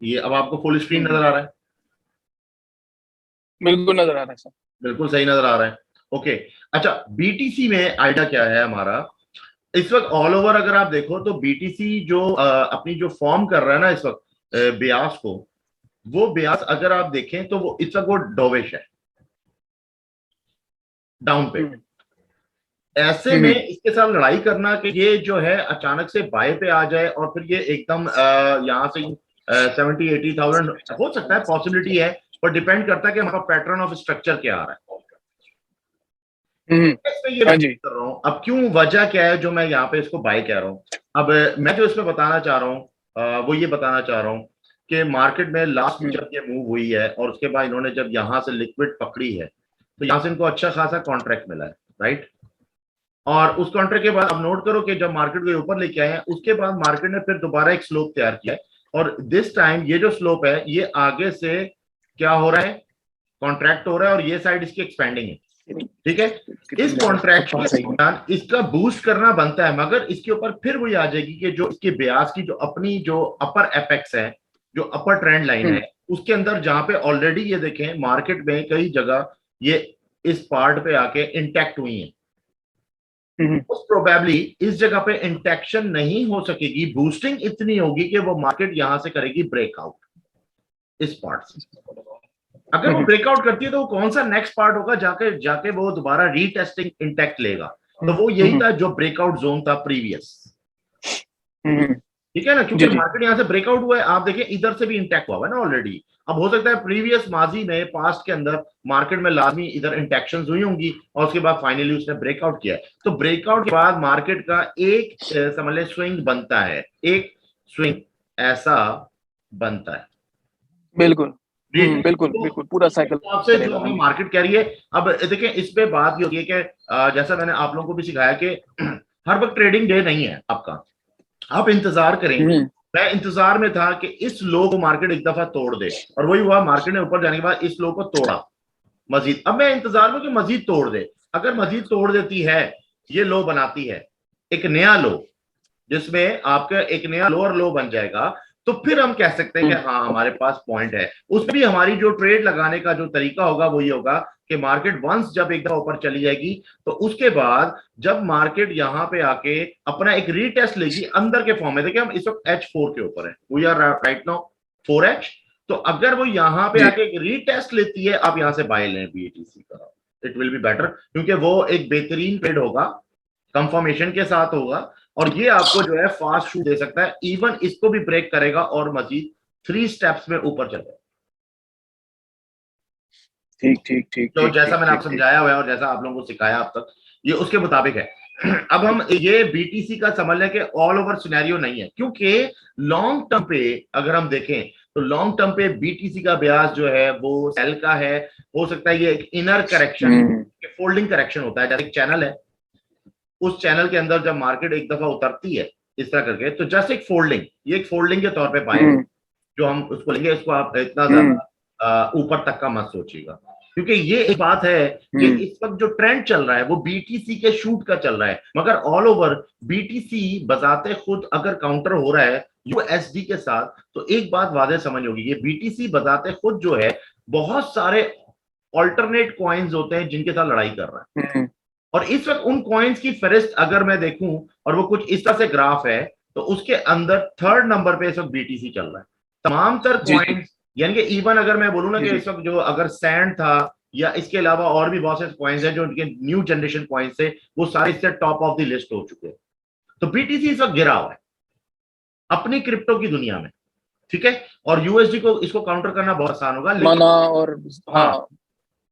ये अब आपको फुल स्क्रीन नजर आ रहा है? बिल्कुल नजर आ रहा है सर। बिल्कुल सही नजर आ रहा है। ओके। अच्छा, बीटीसी में आइडिया क्या है हमारा इस वक्त ऑल ओवर? अगर आप देखो तो बीटीसी जो अपनी जो फॉर्म कर रहा है ना इस वक्त ब्यास को, वो ब्यास अगर आप देखें तो वो इस वक्त वो डोविश है, डाउन पे। ऐसे में इसके साथ लड़ाई करना कि ये जो है अचानक से बाय पे आ जाए और फिर ये एकदम यहां से 70-80,000 हो सकता है, पॉसिबिलिटी है, पर डिपेंड करता है कि हमारा पैटर्न ऑफ स्ट्रक्चर क्या आ रहा है। इसमें ये हाँ बात जी। कर रहा हूँ अब, क्यों, वजह क्या है जो मैं यहाँ पे इसको बाय कह रहा हूँ। अब मैं जो इसमें बताना चाह रहा हूँ वो ये बताना चाह रहा हूँ कि मार्केट में लास्ट में जब ये मूव हुई है और उसके बाद इन्होंने जब यहाँ से लिक्विड पकड़ी है तो यहाँ से इनको अच्छा खासा कॉन्ट्रैक्ट मिला है, राइट। और उस कॉन्ट्रैक्ट के बाद अब नोट करो कि जब मार्केट को ऊपर लेके आए हैं उसके बाद मार्केट ने फिर दोबारा एक स्लोप तैयार किया है, और दिस टाइम ये जो स्लोप है ये आगे से क्या हो रहा है, कॉन्ट्रैक्ट हो रहा है, और ये साइड इसकी एक्सपेंडिंग है, ठीक है। इस कॉन्ट्रैक्ट के दौरान इसका बूस्ट करना बनता है, मगर इसके ऊपर फिर वही आ जाएगी कि जो इसके ब्याज की जो अपनी जो अपर एपेक्स है, जो अपर ट्रेंड लाइन है, उसके अंदर जहां पे ऑलरेडी ये देखें मार्केट में कई जगह ये इस पार्ट पे आके इंटैक्ट हुई है, उस प्रोबेबली इस जगह पे इंटेक्शन नहीं हो सकेगी, बूस्टिंग इतनी होगी कि वो मार्केट यहां से करेगी ब्रेकआउट इस पार्ट से। अगर वो ब्रेकआउट करती है तो वो कौन सा नेक्स्ट पार्ट होगा, जाके जाके वो दोबारा रीटेस्टिंग इंटैक्ट लेगा, तो वो यही था जो ब्रेकआउट जोन था प्रीवियस, ठीक है ना, क्योंकि मार्केट यहां से ब्रेकआउट हुआ है, आप देखिए इधर से भी इंटैक्ट हुआ है ना ऑलरेडी। अब हो सकता है प्रीवियस माजी में, पास्ट के अंदर मार्केट में लाजमी इधर इंटैक्शंस हुई होंगी और उसके बाद फाइनली उसने ब्रेकआउट किया है, तो ब्रेकआउट के बाद मार्केट का एक समझ ले स्विंग बनता है, एक स्विंग ऐसा बनता है। बिल्कुल बिल्कुल बिल्कुल पूरा साइकिल आपसे जो हमें मार्केट कह रही है। अब देखिए इस पे बात ये होती है कि जैसा मैंने आप लोगों को भी सिखाया कि हर वक्त ट्रेडिंग डे नहीं है आपका, आप इंतजार करें। मैं इंतजार में था कि इस लो को मार्केट एक दफा तोड़ दे, और वही हुआ, मार्केट ने ऊपर जाने के बाद इस लो को तोड़ा मजीद। अब मैं इंतजार में कि मजीद तोड़ दे, अगर मजीद तोड़ देती है, ये लो बनाती है एक नया लो, जिसमें आपका एक नया लोअर लो बन जाएगा, तो फिर हम कह सकते हैं कि हाँ हमारे पास पॉइंट है। उसमें भी हमारी जो ट्रेड लगाने का जो तरीका होगा वो ये होगा कि मार्केट वंस जब एक दफा ऊपर चली जाएगी तो उसके बाद जब मार्केट यहाँ पे आके अपना एक रीटेस्ट लेगी अंदर के फॉर्म में, देखिए हम इस वक्त H4 के ऊपर है, we are right now 4H, तो अगर वो यहाँ पे आके एक रीटेस्ट लेती है, आप यहाँ से बाय लें बीटीसी का, इट विल बी बेटर, क्योंकि वो एक बेहतरीन ट्रेड होगा, कंफर्मेशन के साथ होगा, और ये आपको जो है फास्ट शूट दे सकता है, इवन इसको भी ब्रेक करेगा और मजीद 3 स्टेप्स में ऊपर चलेगा। ठीक ठीक ठीक, तो जैसा मैंने आपको समझाया हुआ है और जैसा आप लोगों को सिखाया अब तक, ये उसके मुताबिक है। अब हम ये बीटीसी का समझ लें कि ऑल ओवर सिनेरियो नहीं है, क्योंकि लॉन्ग टर्म पे अगर हम देखें तो लॉन्ग टर्म पे बीटीसी का ब्याज जो है वो सेल का है, हो सकता है ये एक इनर करेक्शन, फोल्डिंग करेक्शन होता है, जैसे एक चैनल है, उस चैनल के अंदर जब मार्केट एक दफा उतरती है इस तरह करके, तो जस्ट एक फोल्डिंग, ये एक फोल्डिंग के तौर पे पाएंगे जो हम उसको लेंगे, इसको आप इतना ज्यादा ऊपर तक का मत सोचिएगा, क्योंकि ये एक बात है कि इस वक्त जो ट्रेंड चल रहा है वो बीटीसी के शूट का चल रहा है, मगर ऑल ओवर बीटीसी बजाते खुद अगर काउंटर हो रहा है यूएसडी के साथ, तो एक बात वादे समझ होगी, ये बीटीसी बजाते खुद जो है बहुत सारे ऑल्टरनेट कॉइन्स होते हैं जिनके साथ लड़ाई कर रहा है, और इस वक्त उन कॉइन्स की फहरिस्त अगर मैं देखूं और वो कुछ इस तरह से ग्राफ है, तो उसके अंदर 3rd नंबर पे इस वक्त बीटीसी चल रहा है, तमाम तर कॉइन्स, यानी कि इवन अगर मैं बोलूं ना कि इस वक्त जो अगर सैंड था या इसके अलावा और भी बहुत से कॉइन्स हैं जो उनके न्यू जनरेशन कॉइन्स थे, वो सारे इससे टॉप ऑफ द लिस्ट हो चुके हैं, तो बीटीसी इस वक्त गिरा हुआ है अपनी क्रिप्टो की दुनिया में, ठीक है, और यूएसडी को इसको काउंटर करना बहुत आसान होगा, लेकिन और हाँ,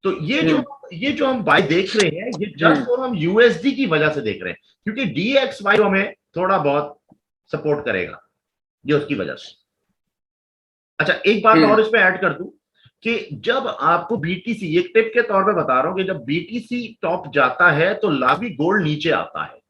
तो ये जो हम बाय देख रहे हैं ये जस्ट और हम यूएसडी की वजह से देख रहे हैं, क्योंकि डीएक्सवाई हमें थोड़ा बहुत सपोर्ट करेगा, ये उसकी वजह से। अच्छा, एक बात और इसमें ऐड कर दूं कि जब आपको बीटीसी, एक टिप के तौर पे बता रहा हूं कि जब बीटीसी टॉप जाता है तो लाभी गोल्ड नीचे आता है,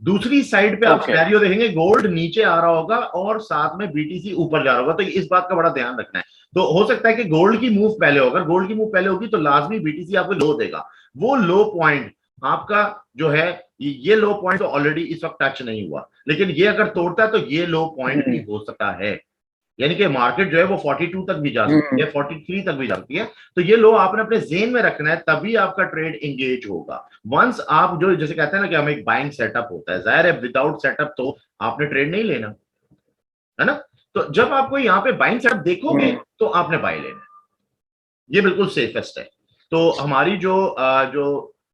दूसरी साइड पे आप सिनेरियो देखेंगे गोल्ड नीचे आ रहा होगा और साथ में बीटीसी ऊपर जा रहा होगा, तो इस बात का बड़ा ध्यान रखना है। तो हो सकता है कि गोल्ड की मूव पहले होगा, गोल्ड की मूव पहले होगी तो लाजमी बीटीसी आपको लो देगा, वो लो पॉइंट आपका जो है, ये लो पॉइंट तो ऑलरेडी इस वक्त टच नहीं हुआ, लेकिन ये अगर तोड़ता है तो ये लो पॉइंट भी हो सकता है, यानी कि मार्केट जो है वो 42 तक भी जा सकती है, 43 तक भी जा सकती है। तो ये लो आपने अपने जेन में रखना है, तभी आपका ट्रेड एंगेज होगा। वंस आप जो जैसे कहते हैं ना कि हम एक बाइंग सेटअप होता है, जाहिर है विदाउट सेटअप तो आपने ट्रेड नहीं लेना, है ना। तो जब आपको यहाँ पे बाइंग सेटअप देखोगे तो आपने बाय लेना, ये बिल्कुल सेफेस्ट है। तो हमारी जो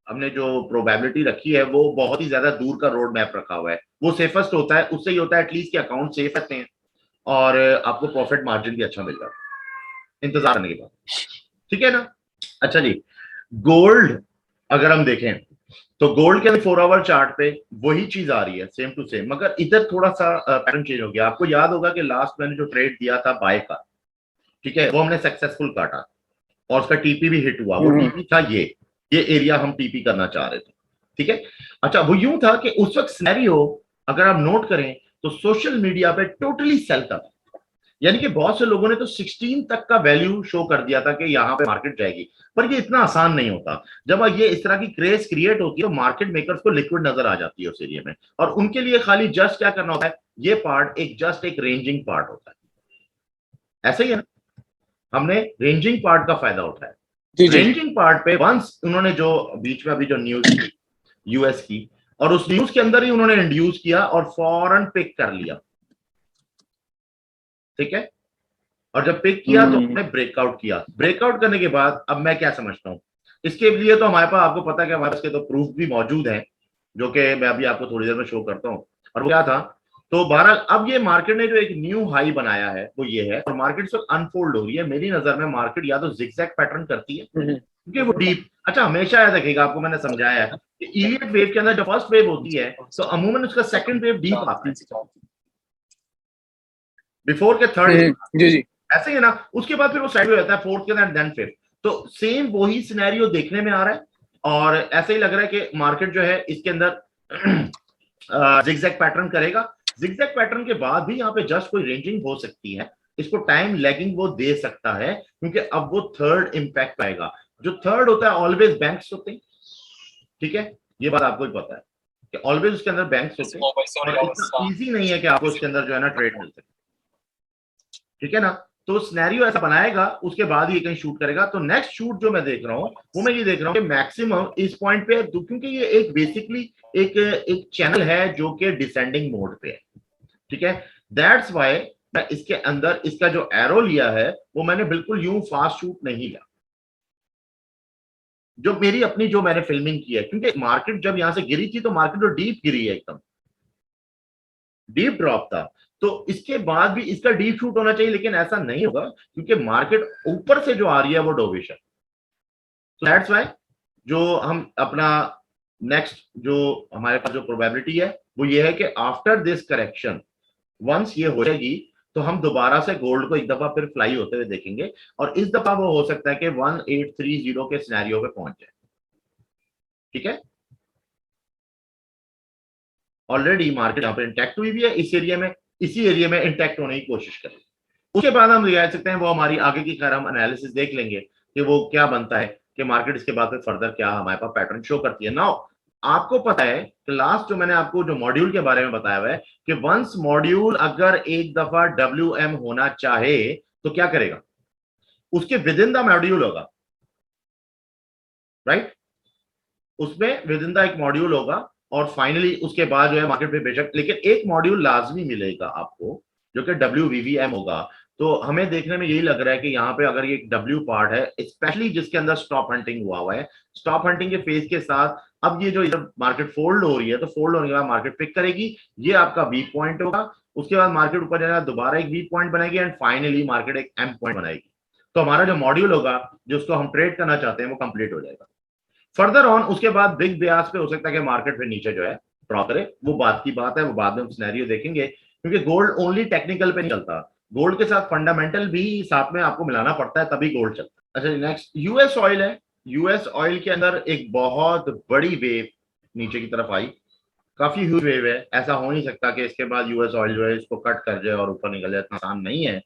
हमने जो प्रोबेबिलिटी रखी है वो बहुत ही ज्यादा दूर का रोड मैप रखा हुआ है, वो सेफेस्ट होता है। उससे ही होता है एटलीस्ट कि अकाउंट सेफ रहते हैं और आपको प्रॉफिट मार्जिन भी अच्छा मिल जाता है इंतजार करने के बाद, ठीक है ना। अच्छा जी, गोल्ड अगर हम देखें तो गोल्ड के 4 आवर चार्ट पे वही चीज आ रही है सेम टू सेम, मगर इधर थोड़ा सा पैटर्न चेंज हो गया। आपको याद होगा कि लास्ट मैंने जो ट्रेड दिया था बाय का, ठीक है, वो हमने सक्सेसफुल काटा और उसका टीपी भी हिट हुआ। वो टीपी था ये एरिया हम टीपी करना चाह रहे थे, ठीक है। अच्छा, वो यूं था कि उस वक्त सिनेरियो अगर आप नोट करें तो सोशल मीडिया पे टोटली सेल था, यानी कि बहुत से लोगों ने तो 16 तक का वैल्यू शो कर दिया था कि यहां पे मार्केट जाएगी। पर ये इतना आसान नहीं होता। जब ये इस तरह की क्रेज क्रिएट होती है, मार्केट मेकर्स को लिक्विड नजर आ जाती है उस एरिया में, और उनके लिए खाली जस्ट क्या करना होता है, ये पार्ट जस्ट एक रेंजिंग पार्ट होता है। ऐसे ही है ना, हमने रेंजिंग पार्ट का फायदा उठाया। रेंजिंग पार्ट पे वंस उन्होंने जो बीच में अभी जो न्यूज की यूएस की, और उस न्यूज के अंदर ही उन्होंने इंड्यूस किया और फौरन पिक कर लिया, ठीक है। और जब पिक किया तो उन्होंने ब्रेकआउट किया। ब्रेकआउट करने के बाद अब मैं क्या समझता हूं, इसके लिए तो हमारे पास, आपको पता है कि हमारे पास के तो प्रूफ भी मौजूद है, जो कि मैं अभी आपको थोड़ी देर में शो करता हूं। और वो क्या था, तो 12 अब ये मार्केट ने जो एक न्यू हाई बनाया है वो ये है, और मार्केट से अनफोल्ड हो रही है। मेरी नजर में मार्केट या तो जिगजैग पैटर्न करती है क्योंकि वो डीप, अच्छा हमेशा याद रखिएगा, आपको मैंने समझाया है कि इलियट वेव के अंदर जो फर्स्ट वेव होती है तो अमूमन उसका सेकंड वेव डीप आता है बिफोर के थर्ड, जी जी ऐसे ही है ना। उसके बाद फिर वो साइड में रहता है फोर्थ के अंदर, देन फिफ्थ। तो सेम वही सिनेरियो देखने में आ रहा है, और ऐसे ही लग रहा है कि मार्केट जो है इसके अंदर जिगजैग पैटर्न करेगा। जिगजैग पैटर्न के बाद भी यहाँ पे जस्ट कोई रेंजिंग हो सकती है, इसको टाइम लैगिंग वो दे सकता है, क्योंकि अब वो थर्ड इंपैक्ट आएगा। जो थर्ड होता है ऑलवेज बैंक्स होते हैं, ठीक है, ये बात आपको भी पता है कि ऑलवेज उसके अंदर बैंक्स होते हैं, और इतना इजी नहीं है कि आपको उसके अंदर जो है ना ट्रेड मिल सके, ठीक है ना। तो सिनेरियो ऐसा बनाएगा, उसके बाद ये कहीं शूट करेगा। तो नेक्स्ट शूट जो मैं देख रहा हूं वो मैं ये देख रहा हूं कि मैक्सिमम इस पॉइंट पे, क्योंकि ये एक बेसिकली एक चैनल है जो कि डिसेंडिंग मोड पे है, ठीक है। दैट्स व्हाई मैं इसके अंदर इसका जो एरो लिया है वो मैंने बिल्कुल यूं फास्ट शूट नहीं लिया, जो मेरी अपनी जो मैंने फिल्मिंग की है, क्योंकि मार्केट जब यहां से गिरी थी तो मार्केट जो डीप गिरी है, एकदम डीप ड्रॉप था। तो इसके बाद भी इसका डीप शूट होना चाहिए, लेकिन ऐसा नहीं होगा क्योंकि मार्केट ऊपर से जो आ रही है वो डोविश है। तो दैट्स व्हाई जो हम अपना नेक्स्ट जो हमारे पास जो प्रोबेबिलिटी है वो ये है कि आफ्टर दिस करेक्शन वंस ये हो जाएगी तो हम दोबारा से गोल्ड को एक दफा फिर फ्लाई होते हुए देखेंगे, और इस दफा वो हो सकता है कि 1830 के सिनेरियो पे पहुंच जाए, ठीक है। ऑलरेडी मार्केट यहाँ पे इंटैक्ट हुई भी है, इस एरिया में, इसी एरिया में इंटैक्ट होने की कोशिश करें। उसके बाद हम कह सकते हैं वो हमारी आगे की खैर हम एनालिसिस देख लेंगे कि वो क्या बनता है कि मार्केट इसके बाद फर्दर क्या हमारे पास पैटर्न शो करती है। नाउ आपको पता है कि लास्ट जो मैंने आपको जो मॉड्यूल के बारे में बताया हुआ है कि वंस मॉड्यूल अगर एक दफा WM होना चाहे तो क्या करेगा, उसके विद इन द मॉड्यूल होगा, राइट, उसमें विद इन द एक मॉड्यूल होगा, और फाइनली उसके बाद जो है मार्केट पे बेशक, लेकिन एक मॉड्यूल लाजमी मिलेगा आपको जो कि WVVM होगा। तो हमें देखने में यही लग रहा है कि यहाँ पे अगर ये W पार्ट है, स्पेशली जिसके अंदर स्टॉप हंटिंग हुआ है, स्टॉप हंटिंग के फेज के साथ अब ये जो इधर मार्केट फोल्ड हो रही है, तो फोल्ड होने के बाद मार्केट पिक करेगी, ये आपका वीक पॉइंट होगा। उसके बाद मार्केट ऊपर जाएगा, दोबारा एक वीक पॉइंट बनाएगी, एंड फाइनली मार्केट एक M पॉइंट बनाएगी। तो हमारा जो मॉड्यूल होगा जिसको हम ट्रेड करना चाहते हैं वो कंप्लीट हो जाएगा। फर्दर ऑन उसके बाद बिग ब्याज पे हो सकता है कि मार्केट फिर नीचे जो है ड्रॉ करे, वो बात की बात है, वो बाद में हम सिनेरियो देखेंगे, क्योंकि गोल्ड ओनली टेक्निकल पे नहीं चलता, गोल्ड के साथ फंडामेंटल भी साथ में आपको मिलाना पड़ता है, तभी गोल्ड चलता है। अच्छा, नेक्स्ट यूएस ऑयल है। यूएस ऑयल के अंदर एक बहुत बड़ी वेव नीचे की तरफ आई, काफी ह्यूज वेव है, ऐसा हो नहीं सकता कि इसके बाद यूएस ऑयल जो है इसको कट कर जाए और ऊपर निकल जाए, इतना आसान नहीं है।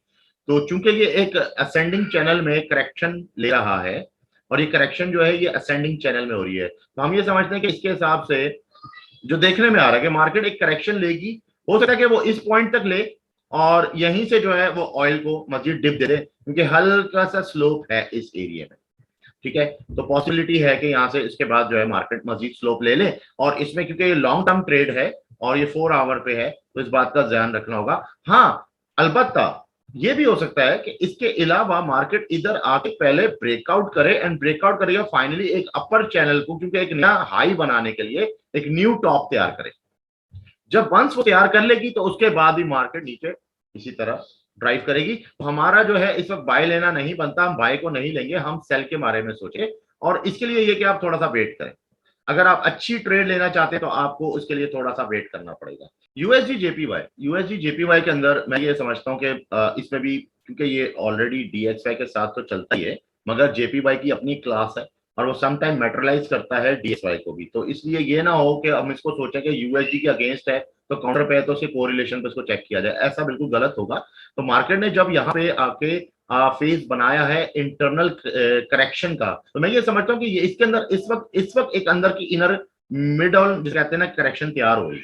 तो चूंकि ये एक असेंडिंग चैनल में करेक्शन ले रहा है, और ये करेक्शन जो है ये असेंडिंग चैनल में हो रही है, तो हम ये समझते हैं कि इसके हिसाब से जो देखने में आ रहा है कि मार्केट एक करेक्शन लेगी, हो सकता है कि वो इस पॉइंट तक ले, और यहीं से जो है वो ऑयल को मजीद डिप दे दे, क्योंकि हल्का सा स्लोप है इस एरिया में, ठीक है। तो पॉसिबिलिटी है कि यहाँ से इसके बाद जो है मार्केट मजीद स्लोप ले ले, और इसमें क्योंकि ये लॉन्ग टर्म ट्रेड है और ये 4 आवर पे है, तो इस बात का ध्यान रखना होगा। हाँ, अलबत्ता ये भी हो सकता है कि इसके अलावा मार्केट इधर आके पहले ब्रेकआउट करे, एंड ब्रेकआउट करेगा फाइनली एक अपर चैनल को, क्योंकि एक नया हाई बनाने के लिए एक न्यू टॉप तैयार करे। जब वंस वो तैयार कर लेगी तो उसके बाद ही मार्केट नीचे इसी तरह ड्राइव करेगी। तो हमारा जो है इस वक्त बाय लेना नहीं बनता, हम बाय को नहीं लेंगे, हम सेल के बारे में सोचे। और इसके लिए ये कि आप थोड़ा सा वेट करें। अगर आप अच्छी ट्रेड लेना चाहते हैं तो आपको उसके लिए थोड़ा सा वेट करना पड़ेगा। यूएसडी जेपीवाई के अंदर मैं ये समझता हूँ कि इसमें भी, क्योंकि ये ऑलरेडी डीएक्सवाई के साथ तो चलता ही है, मगर जेपीवाई की अपनी क्लास है और वो सम टाइम मेटरलाइज करता है डीएक्सवाई को भी। तो इसलिए ये ना हो कि हम इसको सोचें कि यूएसडी के अगेंस्ट है तो काउंटर पे है तो उसके कोरिलेशन पे इसको चेक किया जाए, ऐसा बिल्कुल गलत होगा। तो मार्केट ने जब यहाँ पे आके फेज बनाया है इंटरनल करेक्शन का, तो मैं ये समझता हूँ कि ये इसके अंदर इस वक्त एक अंदर की इनर मिडल जिसे कहते हैं ना करेक्शन तैयार हो रही।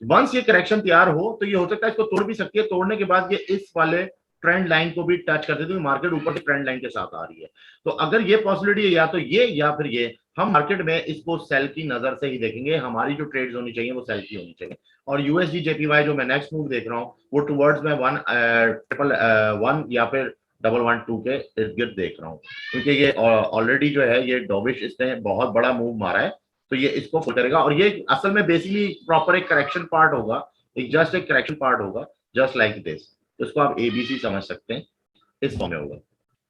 वंस ये करेक्शन तैयार हो तो ये हो सकता है इसको तोड़ भी सकती है, तोड़ने के बाद ये इस वाले ट्रेंड लाइन को भी टच कर देती है, मार्केट ऊपर से ट्रेंड लाइन के साथ आ रही है। तो अगर ये पॉसिबिलिटी है या तो ये या फिर ये, हम मार्केट में इसको सेल की नजर से ही देखेंगे। हमारी जो ट्रेड्स होनी चाहिए वो सेल की होनी चाहिए। और यूएसडी जेपीवाई जो मैं नेक्स्ट मूव देख रहा हूँ वो टुवर्ड्स में 1 या फिर 112 के इर्द गिर्द देख रहा हूँ, क्योंकि ये ऑलरेडी जो है ये डॉविश इसने बहुत बड़ा मूव मारा है, तो ये इसको फुल करेगा। और ये असल में बेसिकली प्रॉपर एक करेक्शन पार्ट होगा, जस्ट एक करेक्शन पार्ट होगा, जस्ट लाइक दिस। तो इसको आप एबीसी समझ सकते हैं, इस फॉर्म में होगा।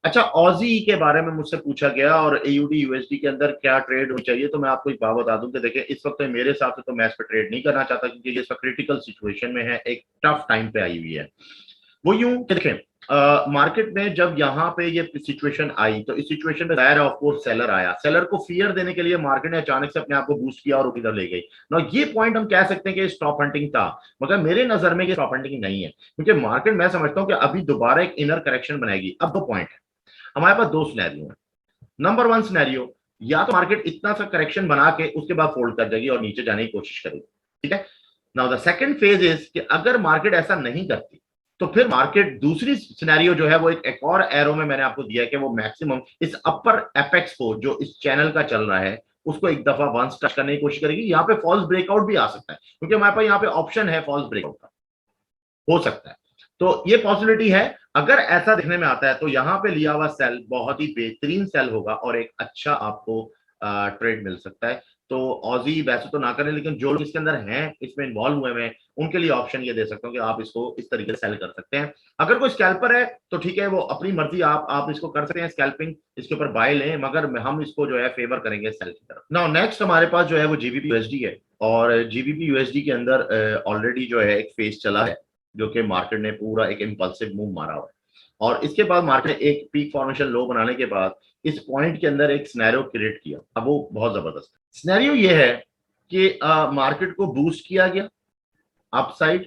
अच्छा, ऑजी के बारे में मुझसे पूछा गया और एयूडी यूएसडी के अंदर क्या ट्रेड होनी चाहिए। तो मैं आपको एक बात बता दूं कि देखिए इस वक्त मेरे हिसाब से तो मैं इस पर ट्रेड नहीं करना चाहता, क्योंकि ये क्रिटिकल सिचुएशन में है, एक टफ टाइम पे आई हुई है। वो यूं देखें, मार्केट में जब यहाँ पे ये सिचुएशन आई तो इस सिचुएशन में जाहिर है ऑफ कोर्स सेलर आया, सेलर को फियर देने के लिए मार्केट ने अचानक से अपने आप को बूस्ट किया और इधर ले गई ना। ये पॉइंट हम कह सकते हैं कि स्टॉप हंटिंग था, मगर मेरे नजर में ये स्टॉप हंटिंग नहीं है, क्योंकि मार्केट मैं समझता हूं कि अभी दोबारा एक इनर करेक्शन बनाएगी। अब 2 पॉइंट है हमारे पास, 2 सिनेरियो है। नंबर 1 सिनेरियो, या तो मार्केट इतना सा करेक्शन बना के उसके बाद फोल्ड कर जाएगी और नीचे जाने की कोशिश करेगी, ठीक है। Now the second phase is कि अगर मार्केट ऐसा नहीं करती तो फिर मार्केट दूसरी सिनेरियो जो है वो एक और एरो में मैंने आपको दिया है कि वो मैक्सिमम इस अपर एपेक्स को जो इस चैनल का चल रहा है उसको एक दफा वंस टच करने की कोशिश करेगी। यहाँ पे फॉल्स ब्रेकआउट भी आ सकता है, क्योंकि हमारे पास यहाँ पे ऑप्शन है फॉल्स ब्रेकआउट का, हो सकता है। तो ये पॉसिबिलिटी है। अगर ऐसा देखने में आता है तो यहाँ पे लिया हुआ सेल बहुत ही बेहतरीन सेल होगा और एक अच्छा आपको ट्रेड मिल सकता है। तो ऑजी वैसे तो ना करें, लेकिन जो लोग इसके अंदर हैं, इसमें इन्वॉल्व हुए हैं, उनके लिए ऑप्शन ये दे सकता हूँ कि आप इसको इस तरीके से सेल कर सकते हैं। अगर कोई स्कैल्पर है तो ठीक है, वो अपनी मर्जी, आप इसको कर सकते हैं स्कैल्पिंग, इसके ऊपर बाय लें, मगर हम इसको जो है फेवर करेंगे सेल की तरफ। नाउ नेक्स्ट हमारे पास जो है वो जीबीपी यूएसडी है, और जीबीपी यूएसडी के अंदर ऑलरेडी जो है एक फेज चला है जो कि मार्केट ने पूरा एक इंपल्सिव मूव मारा हुआ है। और इसके बाद मार्केट ने एक पीक फॉर्मेशन लो बनाने के बाद इस पॉइंट के अंदर एक सिनेरियो क्रिएट किया। अब वो बहुत जबरदस्त है। सिनेरियो ये है कि मार्केट को बूस्ट किया गया अपसाइड,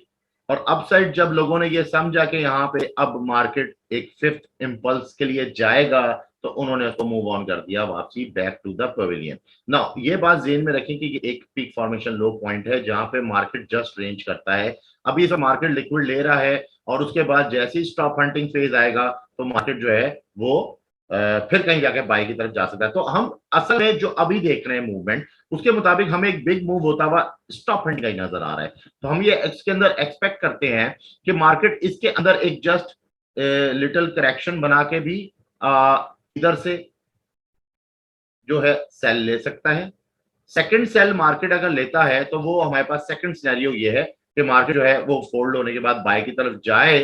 और अपसाइड जब लोगों ने ये समझा कि यहाँ पे अब मार्केट एक 5th इंपल्स के लिए जाएगा तो उन्होंने उसको मूव ऑन कर दिया वापसी back to the pavilion. Now ये बात ज़हन में रखें कि ये एक पीक फॉर्मेशन लो पॉइंट है जहां पे मार्केट जस्ट रेंज करता है। अभी इस मार्केट लिक्विड ले रहा है और उसके बाद जैसे ही स्टॉप हंटिंग फेज आएगा तो मार्केट जो है वो फिर कहीं जाके बाय की तरफ जा सकता है। तो हम असल में जो अभी देख रहे हैं मूवमेंट, उसके मुताबिक हमें एक बिग मूव होता हुआ स्टॉप हंटिंग का ही नजर आ रहा है। तो हम ये इसके अंदर एक्सपेक्ट करते हैं कि मार्केट इसके अंदर एक जस्ट लिटिल करेक्शन बना के भी इधर से जो है सेल ले सकता है। सेकंड सेल मार्केट अगर लेता है तो वो हमारे पास सेकंड सिनेरियो ये है कि मार्केट जो है वो फोल्ड होने के बाद बाय की तरफ जाए।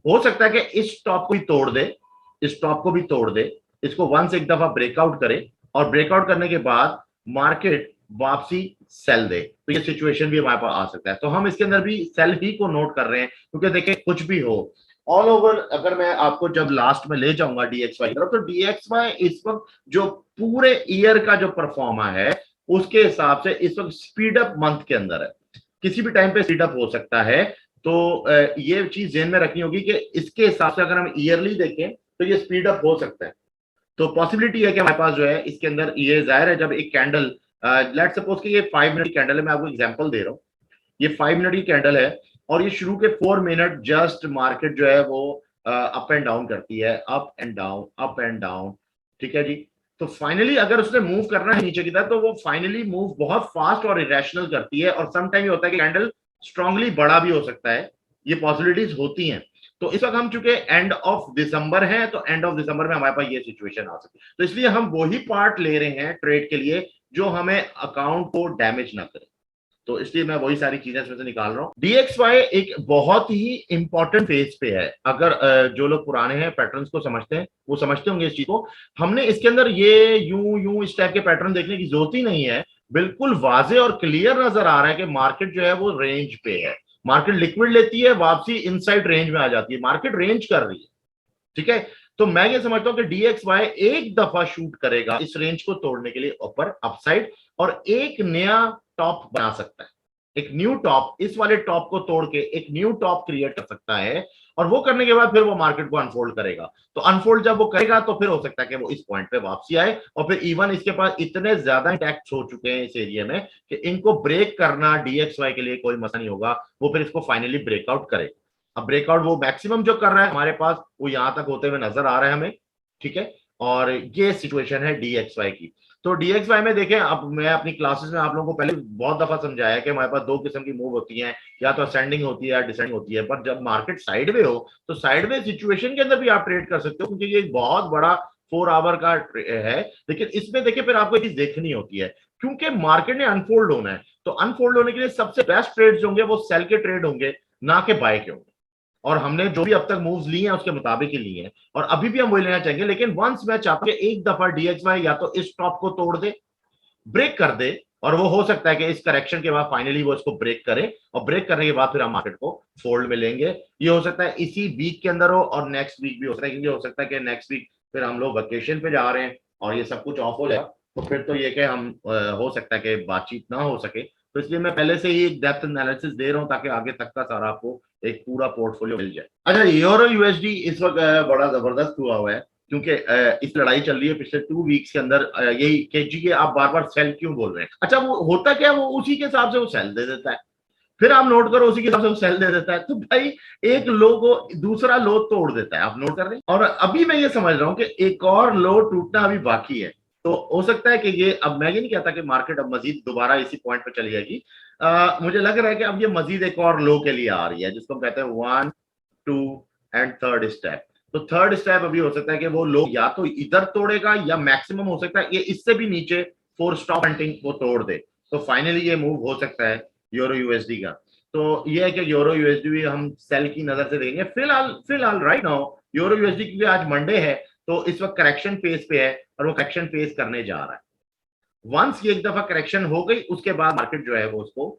हो सकता है कि इस स्टॉप को ही तोड़ दे, इस स्टॉप को भी तोड़ दे, इसको वंस एक दफा ब्रेकआउट करे और ब्रेकआउट करने के बाद मार्केट वापसी सेल दे, तो ये सिचुएशन भी हमारे पास आ सकता है। तो हम इसके अंदर भी सेल ही को नोट कर रहे हैं, क्योंकि देखिए कुछ भी हो ऑल ओवर, अगर मैं आपको जब लास्ट में ले जाऊंगा डीएक्सवाई की तरफ, तो डीएक्सवाई इस वक्त जो पूरे ईयर का जो परफॉर्मा है उसके हिसाब से इस वक्त स्पीड अप मंथ के अंदर है, किसी भी टाइम पे स्पीड अप हो सकता है। तो ये चीज ध्यान में रखनी होगी कि इसके हिसाब से अगर हम ईयरली देखें तो ये स्पीड अप हो सकता है। तो पॉसिबिलिटी है कि हमारे पास जो है इसके अंदर ये जाहिर है जब एक कैंडल, लेट्स सपोज कि ये 5 मिनट की कैंडल है, मैं आपको एग्जांपल दे रहा हूँ, ये 5 मिनट की कैंडल है और ये शुरू के 4 मिनट जस्ट मार्केट जो है वो अप एंड डाउन करती है, up and down, up and down, ठीक है जी। तो फाइनली अगर उसने मूव करना है नीचे की तरफ तो वो फाइनली मूव बहुत फास्ट और इरेशनल करती है, और सम टाइम ये होता है कि कैंडल स्ट्रांगली बड़ा भी हो सकता है, ये पॉसिबिलिटीज होती हैं। तो इस वक्त हम चूंकि एंड ऑफ दिसंबर है, तो एंड ऑफ दिसंबर में हमारे पास ये सिचुएशन आ सकती है, तो इसलिए हम वही पार्ट ले रहे हैं ट्रेड के लिए जो हमें अकाउंट को डैमेज ना करे। तो इसलिए मैं वही सारी चीजें इसमें से निकाल रहा हूँ। DXY एक बहुत ही इंपॉर्टेंट फेज पे है। अगर जो लोग पुराने हैं, पैटर्न्स को समझते हैं, वो समझते होंगे इस चीज को। हमने इसके अंदर ये यूं इस टाइप के पैटर्न देखने की जरूरत ही नहीं है। बिल्कुल वाजे और क्लियर नजर आ रहा है कि मार्केट जो है वो रेंज पे है, मार्केट लिक्विड लेती है, वापसी इनसाइड रेंज में आ जाती है, मार्केट रेंज कर रही है, ठीक है। तो मैं ये समझता हूं कि DXY एक दफा शूट करेगा इस रेंज को तोड़ने के लिए ऊपर अपसाइड, और एक नया टॉप बना सकता है, एक न्यू टॉप, इस वाले टॉप को तोड़ के एक न्यू टॉप क्रिएट कर सकता है, और वो करने के बाद फिर वो मार्केट को अनफोल्ड करेगा। तो अनफोल्ड जब वो करेगा तो फिर हो सकता है कि वो इस पॉइंट पे वापसी आए, और फिर इवन इसके पास इतने ज्यादा इंटैक्ट हो चुके हैं इस एरिया में कि इनको ब्रेक करना DXY के लिए कोई मसला नहीं होगा, वो फिर इसको फाइनली ब्रेकआउट करे। अब ब्रेकआउट वो मैक्सिमम जो कर रहा है हमारे पास, वो यहां तक होते हुए नजर आ रहा है हमें, ठीक है। और ये सिचुएशन है DXY की। तो DXY में देखें, अब मैं अपनी क्लासेस में आप लोगों को पहले बहुत दफा समझाया कि हमारे पास दो किस्म की मूव होती हैं, या तो असेंडिंग होती है या डिसेंडिंग होती है। पर जब मार्केट साइडवे हो तो साइडवे सिचुएशन के अंदर भी आप ट्रेड कर सकते हो, क्योंकि ये एक बहुत बड़ा 4 आवर का है। लेकिन इसमें देखिए फिर आपको एक चीज देखनी होती है, क्योंकि मार्केट ने अनफोल्ड होना है, तो अनफोल्ड होने के लिए सबसे बेस्ट ट्रेड्स होंगे वो सेल के ट्रेड होंगे, ना के बाय के होंगे। और हमने जो भी अब तक मूव्स ली हैं उसके मुताबिक ही ली हैं, और अभी भी हम वही लेना चाहेंगे। लेकिन वंस मैं चाहता हूं कि एक दफा DXY या तो इस टॉप को तोड़ दे, ब्रेक कर दे, और वो हो सकता है कि इस करेक्शन के बाद फाइनली वो इसको ब्रेक करे, और ब्रेक करने के बाद फिर हम मार्केट को फोल्ड में लेंगे। ये हो सकता है इसी वीक के अंदर हो, और नेक्स्ट वीक भी हो सकता है, क्योंकि हो सकता है कि नेक्स्ट वीक फिर हम लोग वेकेशन पे जा रहे हैं और ये सब कुछ ऑफ हो जाएगा, तो फिर तो ये कि हम हो सकता है कि बातचीत ना हो सके। तो इसलिए मैं पहले से ही एक डेप्थ एनालिसिस दे रहा हूं ताकि आगे तक का सारा आपको एक पूरा पोर्टफोलियो मिल जाए। अच्छा, यूरो USD इस वक्त बड़ा जबरदस्त हुआ है, क्योंकि इस लड़ाई चल रही है पिछले 2 वीक्स के अंदर। यही कि जी ये आप बार बार सेल क्यों बोल रहे हैं। अच्छा, वो होता क्या, वो उसी के हिसाब से वो सेल दे देता है, फिर आप नोट करो उसी के हिसाब से वो सेल दे देता है। तो भाई एक लो को दूसरा लो तोड़ देता है, आप नोट कर रहे हैं। और अभी मैं ये समझ रहा हूं कि एक और लो टूटना अभी बाकी है। तो हो सकता है कि ये, अब मैं ये नहीं कहता कि मार्केट अब मजीद दोबारा इसी पॉइंट पे चली जाएगी। मुझे लग रहा है कि अब ये मजीद एक और लो के लिए आ रही है, जिसको हम कहते हैं 1, 2 एंड थर्ड स्टेप। तो थर्ड स्टेप अभी हो सकता है कि वो लो या तो इधर तोड़ेगा, या मैक्सिमम हो सकता है ये इससे भी नीचे 4 स्टॉप हंटिंग वो तोड़ दे। तो फाइनली ये मूव हो सकता है यूरो USD का। तो ये है कि यूरो USD भी हम सेल की नजर से देंगे फिलहाल राइट नाउ। यूरो USD क्योंकि आज मंडे है, तो इस वक्त करेक्शन फेज पे है, और वो करेक्शन फेस करने जा रहा है। वंस ये एक दफा करेक्शन हो गई, उसके बाद मार्केट जो है वो उसको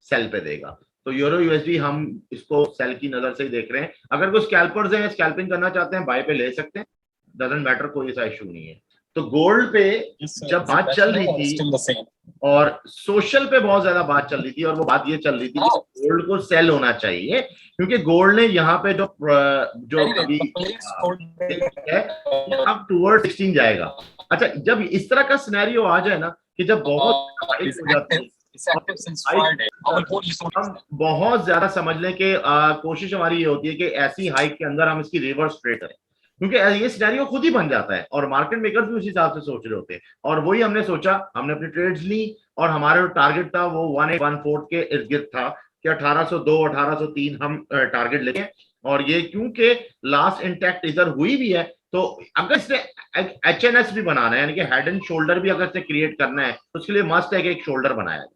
सेल पे देगा। तो यूरो USD हम इसको सेल की नजर से ही देख रहे हैं। अगर कोई स्कैल्पर्स हैं, स्कैल्पिंग करना चाहते हैं, बाय पे ले सकते हैं, डजंट मैटर, कोई ऐसा इशू नहीं है। तो गोल्ड पे जब बात चल रही थी, और सोशल पे बहुत ज्यादा बात चल रही थी, और वो बात ये चल रही थी कि गोल्ड को सेल होना चाहिए, क्योंकि गोल्ड ने यहाँ पे जो अभी है अब टूवर्ड 16 जाएगा। अच्छा, जब इस तरह का सिनेरियो आ जाए ना कि जब बहुत हो जाती है, हम बहुत ज्यादा समझने के कोशिश हमारी ये होती है कि ऐसी हाइक के अंदर हम इसकी रिवर्स ट्रेड करें, क्योंकि ये सिनेरियो खुद ही बन जाता है, और मार्केट मेकर्स भी उसी हिसाब से सोच रहे होते हैं। और वही हमने सोचा, हमने अपनी ट्रेड्स ली, और हमारा जो टारगेट था वो 1/4 के इर्द गिर्द था कि 1802 1803 हम टारगेट लेते हैं। और ये क्योंकि लास्ट इंटैक्ट इधर हुई भी है, तो अगर इसने HNS भी बनाना है, यानी कि हेड एंड शोल्डर भी अगर इसने क्रिएट करना है, तो उसके लिए मस्ट है कि एक शोल्डर बनाया जाए।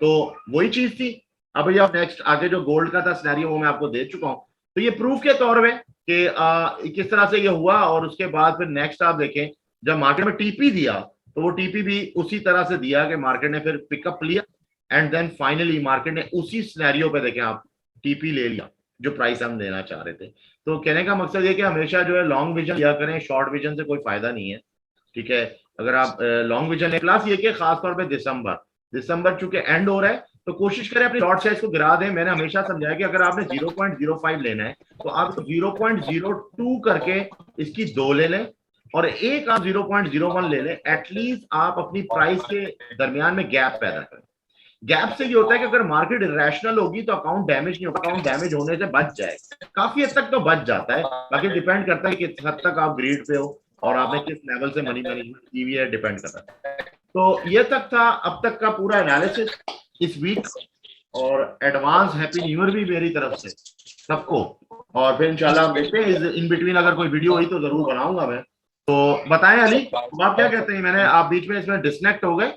तो वही चीज थी। अब भैया नेक्स्ट आगे जो गोल्ड का था सिनेरियो वो मैं आपको दे चुका हूं। तो ये प्रूफ के तौर पे कि किस तरह से ये हुआ, और उसके बाद फिर नेक्स्ट आप देखें, जब मार्केट में टीपी दिया तो वो टीपी भी उसी तरह से दिया कि मार्केट ने फिर पिकअप लिया, एंड देन फाइनली मार्केट ने उसी सिनेरियो पे देखें आप टीपी ले लिया जो प्राइस हम देना चाह रहे थे। तो कहने का मकसद ये कि हमेशा जो है लॉन्ग विजन लिया करें, शॉर्ट विजन से कोई फायदा नहीं है, ठीक है। अगर आप लॉन्ग विजन है, प्लस ये कि खासतौर पर दिसंबर चूंकि एंड हो रहा है, तो कोशिश करें अपनी लॉट साइज को गिरा दें। मैंने हमेशा समझाया कि अगर आपने 0.05 लेना है तो आप 0.02 करके इसकी 2 ले लें, और एक आप 0.01 ले लें। एटलीस्ट आप अपनी प्राइस के दरमियान में गैप पैदा करें। गैप से ये होता है कि अगर मार्केट इरेशनल होगी तो अकाउंट डैमेज नहीं होगा, अकाउंट डैमेज होने से बच जाएगा, काफी हद तक तो बच जाता है। बाकी डिपेंड करता है कि किस हद तक आप ग्रीड पे हो और आपने किस लेवल से मनी मैनेजमेंट की हुई है, डिपेंड करता है। तो ये तक था अब तक का पूरा एनालिसिस इस वीक, और एडवांस हैप्पी न्यू ईयर भी मेरी तरफ से सबको। और फिर इंशाल्लाह हम देखते हैं इन बिटवीन अगर कोई वीडियो हुई तो जरूर बनाऊंगा मैं। तो बताएं अली, आप क्या कहते हैं? मैंने आप बीच में इसमें डिस्कनेक्ट हो गए।